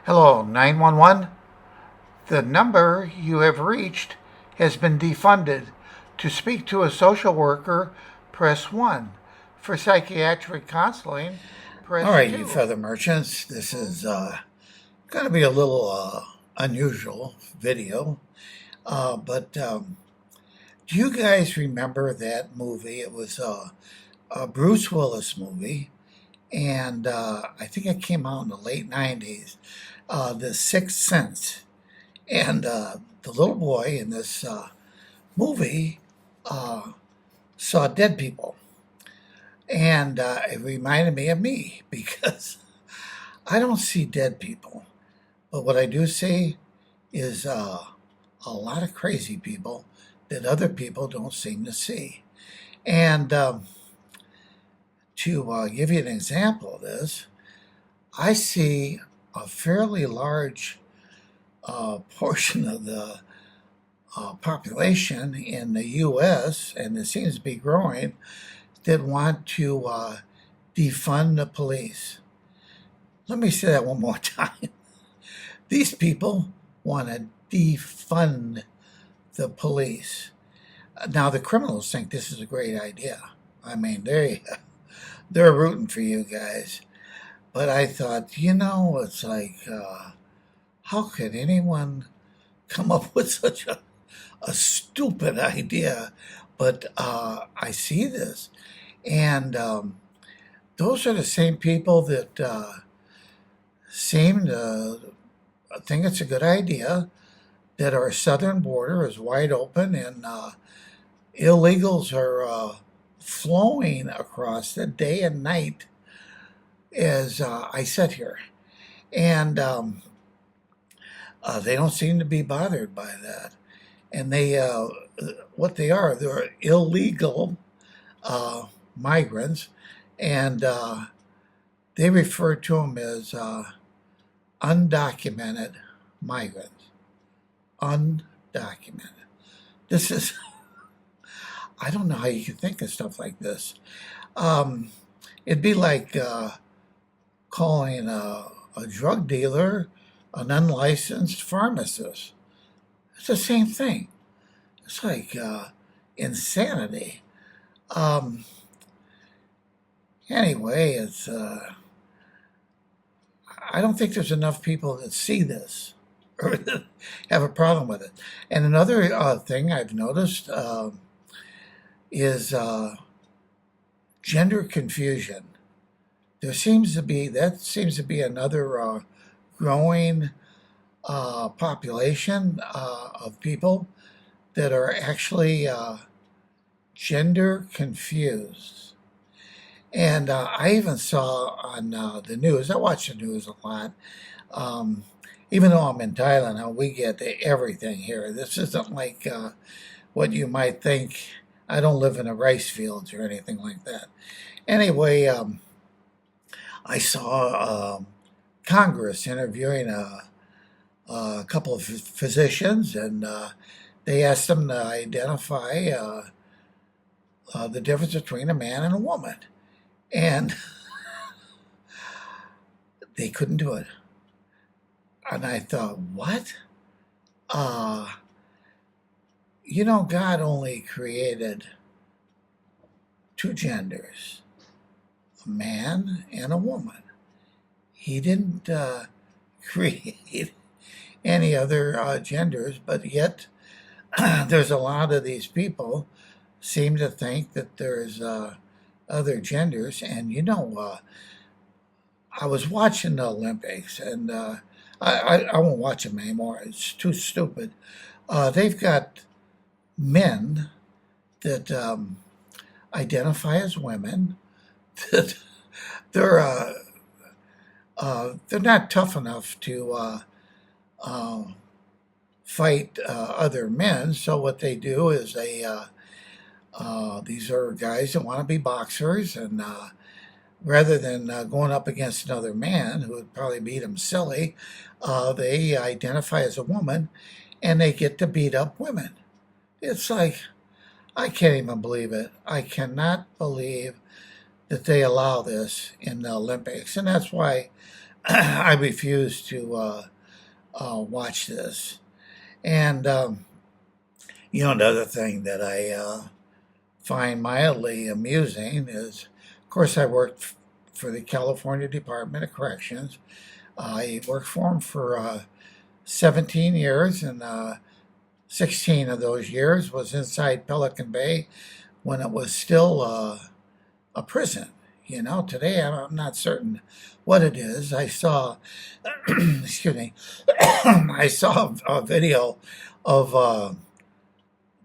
Hello, 911. The number you have reached has been defunded. To speak to a social worker, press 1. For psychiatric counseling, press All right, 2. you feather merchants, this is going to be a little unusual video, but do you guys remember that movie? It was a Bruce Willis movie, and I think it came out in the late 90s, The Sixth Sense. And the little boy in this movie uh, saw dead people. And it reminded me of me because I don't see dead people. But what I do see is a lot of crazy people that other people don't seem to see. And to give you an example of this, I see a fairly large portion of the population in the U.S., and it seems to be growing, that want to defund the police. Let me say that one more time. These people want to defund the police. Now, the criminals think this is a great idea. I mean, they're rooting for you guys. But I thought, it's like, how could anyone come up with such a stupid idea? But I see this. And those are the same people that seem to think it's a good idea, that our southern border is wide open and illegals are flowing across it day and night as I sit here. And they don't seem to be bothered by that. And what they are, they're illegal migrants, and they refer to them as undocumented migrants. Undocumented. This is, I don't know how you can think of stuff like this. It'd be like calling a drug dealer an unlicensed pharmacist. It's the same thing. It's like insanity. Um, anyway, it's I don't think there's enough people that see this or have a problem with it. And another thing I've noticed is gender confusion. That seems to be another growing population of people that are actually gender confused. And I even saw on the news, I watch the news a lot. Um, Even though I'm in Thailand, we get everything here. This isn't like what you might think. I don't live in the rice fields or anything like that. Anyway, I saw Congress interviewing a couple of physicians, and they asked them to identify the difference between a man and a woman. And they couldn't do it. And I thought, what? Uh, God only created two genders, a man and a woman. He didn't create any other genders, but yet there's a lot of these people seem to think that there's other genders. And I was watching the Olympics, and I won't watch them anymore. It's too stupid. They've got men that identify as women. That they're they're not tough enough to fight other men. So what they do is these are guys that want to be boxers, and rather than going up against another man who would probably beat them silly, they identify as a woman, and they get to beat up women. It's like, I can't even believe it. I cannot believe that they allow this in the Olympics. And that's why I refuse to watch this. And another thing that I find mildly amusing is, of course, I worked for the California Department of Corrections. I worked for them for 17 years, and 16 of those years was inside Pelican Bay when it was still a prison. Today I'm not certain what it is. I saw, excuse me, I saw a video of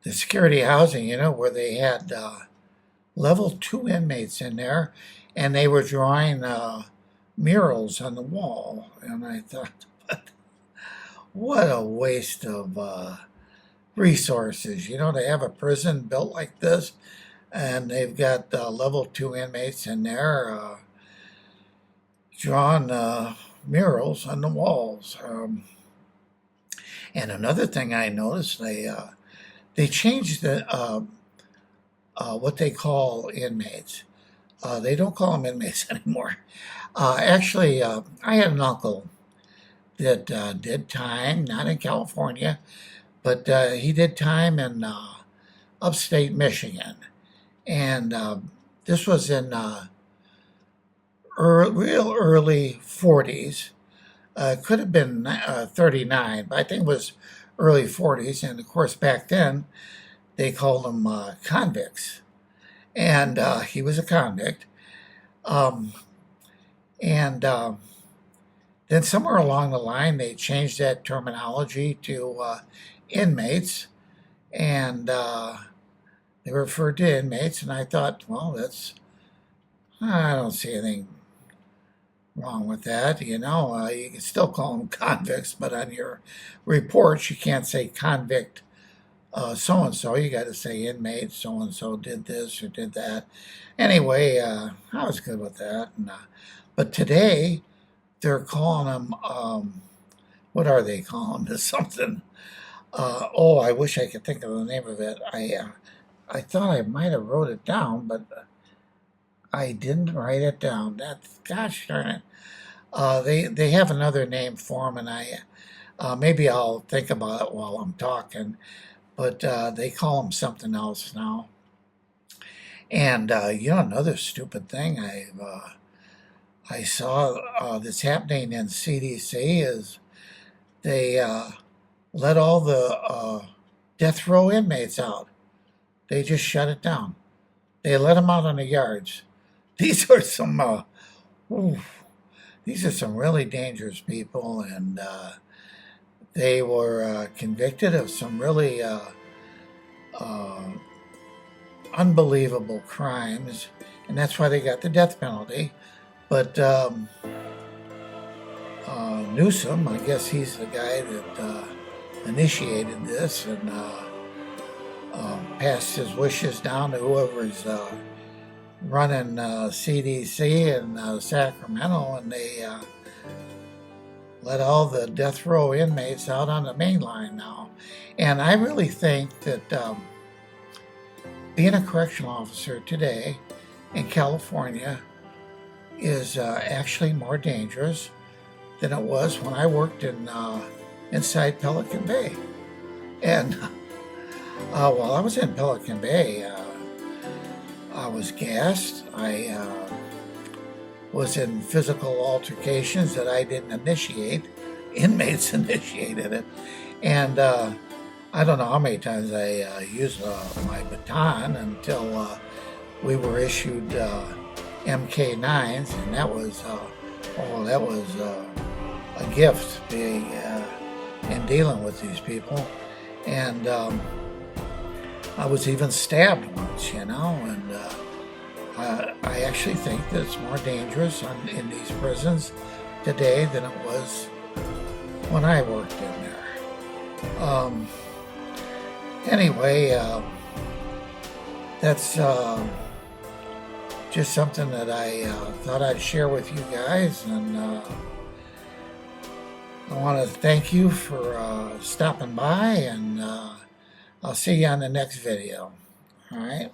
the security housing, where they had level 2 inmates in there, and they were drawing murals on the wall. And I thought, what a waste of resources, to have a prison built like this, and they've got level 2 inmates in there drawing murals on the walls. And another thing I noticed, they changed the what they call inmates. They don't call them inmates anymore. Actually, I had an uncle that did time, not in California, but he did time in upstate Michigan. And this was in real early 40s. Could have been 39, but I think it was early 40s. And of course, back then, they called them convicts. And he was a convict. And then somewhere along the line, they changed that terminology to inmates. And they referred to inmates. And I thought, well, I don't see anything wrong with that. You can still call them convicts, but on your reports, you can't say convict so-and-so. You got to say inmate so-and-so did this or did that. Anyway, I was good with that. But today, they're calling them, what are they calling this? Something. I wish I could think of the name of it. I thought I might have wrote it down, but I didn't write it down. Gosh darn it. They have another name for them, and maybe I'll think about it while I'm talking. But they call them something else now. And another stupid thing I saw that's happening in CDC is they let all the death row inmates out. They just shut it down. They let them out on the yards. These are some really dangerous people, and they were convicted of some really unbelievable crimes, and that's why they got the death penalty. But Newsom, I guess he's the guy that initiated this and passed his wishes down to whoever's running CDC in Sacramento, and they let all the death row inmates out on the main line now. And I really think that being a correctional officer today in California is actually more dangerous than it was when I worked inside Pelican Bay. And while I was in Pelican Bay, I was gassed. I was in physical altercations that I didn't initiate. Inmates initiated it. And I don't know how many times I used my baton until we were issued MK9s, and that was a gift being in dealing with these people. And I was even stabbed once, and I actually think that it's more dangerous in these prisons today than it was when I worked in there. Anyway, that's just something that I thought I'd share with you guys, and I want to thank you for stopping by, and I'll see you on the next video. All right.